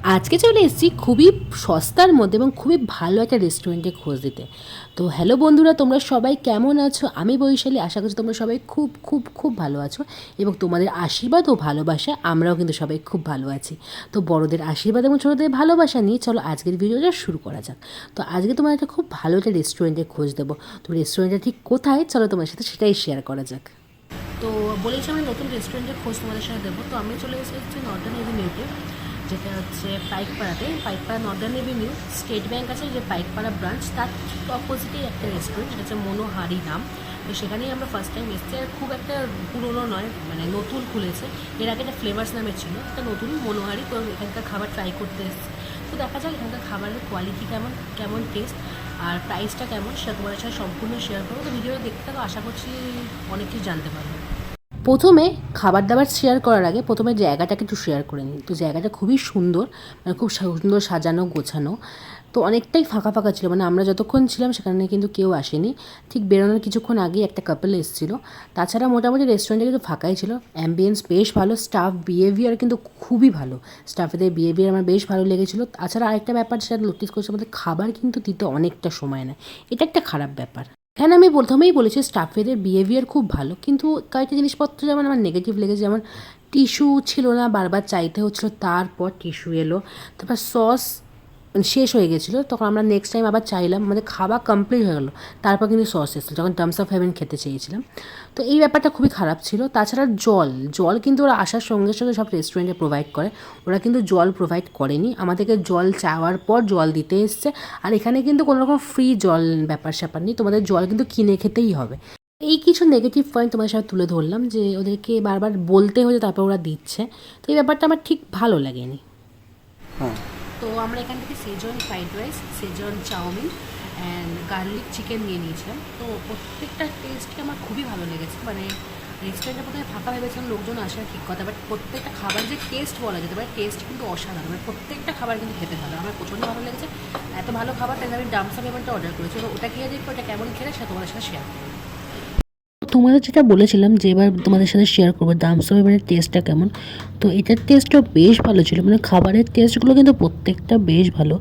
আজকে চলে এসেছি খুবই সস্তার মধ্যে এবং খুবই ভালো একটা রেস্টুরেন্টে খোঁজ দিতে। তো হ্যালো বন্ধুরা, তোমরা সবাই কেমন আছো? আমি বৈশালী, আশা করছি তোমরা সবাই খুব খুব খুব ভালো আছো এবং তোমাদের আশীর্বাদ ও ভালোবাসা আমরাও কিন্তু সবাই খুব ভালো আছি। তো বড়দের আশীর্বাদ এবং ছোটোদের ভালোবাসা নিয়ে চলো আজকের ভিডিওটা শুরু করা যাক। তো আজকে তোমার একটা খুব ভালো একটা রেস্টুরেন্টে খোঁজ দেবো। তো রেস্টুরেন্টটা ঠিক কোথায়, চলো তোমার সাথে সেটাই শেয়ার করা যাক। তো বলেছি আমি নতুন রেস্টুরেন্টের খোঁজ তোমাদের সাথে দেবো। তো আমি চলে এসেছি নর্দার্ন এভিনিউতে, যেটা হচ্ছে পাইকপাড়াতে। Paikpara Northern Avenue State Bank আছে যে পাইকপাড়া ব্রাঞ্চ, তার ঠিক অপোজিটেই একটা রেস্টুরেন্ট, যেটা হচ্ছে মনোহারি নাম। তো সেখানেই আমরা ফার্স্ট টাইম এসেছি। আর খুব একটা পুরোনো নয়, মানে নতুন খুলেছে। এর আগে একটা ফ্লেভার্স নামে ছিল, একটা নতুন মনোহারি। তো এখানকার খাবার ট্রাই করতে এসেছি। তো দেখা যাক এখানকার খাবারের কোয়ালিটি কেমন, কেমন টেস্ট আর প্রাইসটা কেমন, সেটা তোমাদের সাথে সম্পূর্ণ শেয়ার করবো। তো ভিডিওটা দেখতে থাকো, আশা করছি অনেক কিছু জানতে পারবে। প্রথমে খাবার দাবার শেয়ার করার আগে প্রথমে জায়গাটাকে একটু শেয়ার করে নিই। তো জায়গাটা খুবই সুন্দর, মানে খুব সুন্দর সাজানো গোছানো। তো অনেকটাই ফাঁকা ফাঁকা ছিল, মানে আমরা যতক্ষণ ছিলাম সেখানে কিন্তু কেউ আসেনি। ঠিক বেরোনোর কিছুক্ষণ আগে একটা কাপল এসেছিলো। তাছাড়া মোটামুটি রেস্টুরেন্টে কিন্তু ফাঁকাই ছিল। অ্যাম্বিয়েন্স বেশ ভালো, স্টাফ বিহেভিয়ার কিন্তু খুবই ভালো। স্টাফেদের বিহেভিয়ার আমার বেশ ভালো লেগেছিলো। তাছাড়া আরেকটা ব্যাপার সেটা নোটিস করছি, আমাদের খাবার কিন্তু দিতে অনেকটা সময় নেয়, এটা একটা খারাপ ব্যাপার। এখানে আমি প্রথমেই বলেছি স্টাফেদের বিহেভিয়ার খুব ভালো, কিন্তু কয়েকটা জিনিসপত্র যেমন আমার নেগেটিভ লেগেছে, যেমন টিস্যু ছিল না, বারবার চাইতে হচ্ছিলো, তারপর টিস্যু এলো। তারপর সস শেষ হয়ে গেছিলো, তখন আমরা নেক্সট টাইম আবার চাইলাম, আমাদের খাবার কমপ্লিট হয়ে গেলো, তারপর কিন্তু সস এসেছিলো যখন টার্মস অফ হেভেন খেতে চেয়েছিলাম। তো এই ব্যাপারটা খুবই খারাপ ছিল। তাছাড়া জল জল কিন্তু ওরা আসার সঙ্গে সঙ্গে সব রেস্টুরেন্টে প্রোভাইড করে, ওরা কিন্তু জল প্রোভাইড করেনি আমাদেরকে। জল চাওয়ার পর জল দিতে এসছে। আর এখানে কিন্তু কোনো রকম ফ্রি জল ব্যাপার স্যাপার নেই, তোমাদের জল কিন্তু কিনে খেতেই হবে। এই কিছু নেগেটিভ পয়েন্ট তোমাদের সাথে তুলে ধরলাম, যে ওদেরকে বারবার বলতে হয়েছে তারপর ওরা দিচ্ছে। তো এই ব্যাপারটা আমার ঠিক ভালো লাগেনি। হ্যাঁ, তো আমরা এখান থেকে Szechuan fried rice, Szechuan chow mein and garlic chicken নিয়ে নিয়েছিলাম। তো প্রত্যেকটা টেস্টই আমার খুবই ভালো লেগেছে। মানে রেস্টুরেন্টটা প্রথমে ফাঁকা ভেবেছিলাম, লোকজন আসার ঠিক কথা, বাট প্রত্যেকটা খাবার যে টেস্ট বলা যেতে পারে, টেস্ট কিন্তু অসাধারণ। মানে প্রত্যেকটা খাবার কিন্তু খেতে ভালো, আমার প্রচণ্ড ভালো লেগেছে। এত ভালো খাবার, তাই আমি টার্মস অফ হেভেনটা অর্ডার করেছি। এবং ওটা খেয়ে দেখবো ওটা কেমন খেলে সেটা তোমাদের সাথে শেয়ার করবো। তোমাদের যেটা বলেছিলাম যে এবার তোমাদের সাথে শেয়ার করবো টার্মস অফ হেভেনের টেস্টটা কেমন। তো এটার টেস্টও বেশ ভালো ছিল, মানে খাবারের টেস্টগুলো কিন্তু প্রত্যেকটা বেশ ভালো।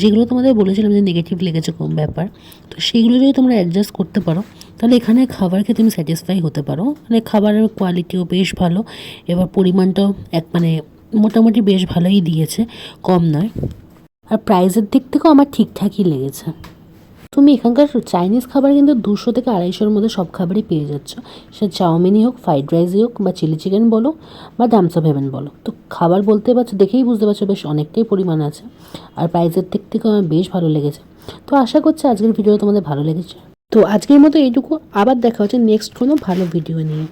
যেগুলো তোমাদের বলেছিলাম যে নেগেটিভ লেগেছে কম ব্যাপার, তো সেইগুলো যদি তোমরা অ্যাডজাস্ট করতে পারো তাহলে এখানে খাবার খেয়ে তুমি স্যাটিসফাই হতে পারো। মানে খাবারের কোয়ালিটিও বেশ ভালো, এবার পরিমাণটাও মানে মোটামুটি বেশ ভালোই দিয়েছে, কম নয়। আর প্রাইসের দিক থেকেও আমার ঠিকঠাকই লেগেছে। তুমি এখানকার চাইনিজ খাবার কিন্তু 200 থেকে 250-এর মধ্যে সব খাবারই পেয়ে যাচ্ছ। সে চাউমিনই হোক, ফ্রাইড রাইসই হোক, বা চিলি চিকেন বলো, বা টার্মস অফ হেভেন বলো। তো খাবার বলতে পারছো, দেখেই বুঝতে পারছো বেশ অনেকটাই পরিমাণ আছে। আর প্রাইসের দিক থেকেও আমার বেশ ভালো লেগেছে। তো আশা করছি আজকের ভিডিও তোমাদের ভালো লেগেছে। তো আজকের মতো এইটুকু, আবার দেখা হচ্ছে নেক্সট কোনো ভালো ভিডিও নিয়ে।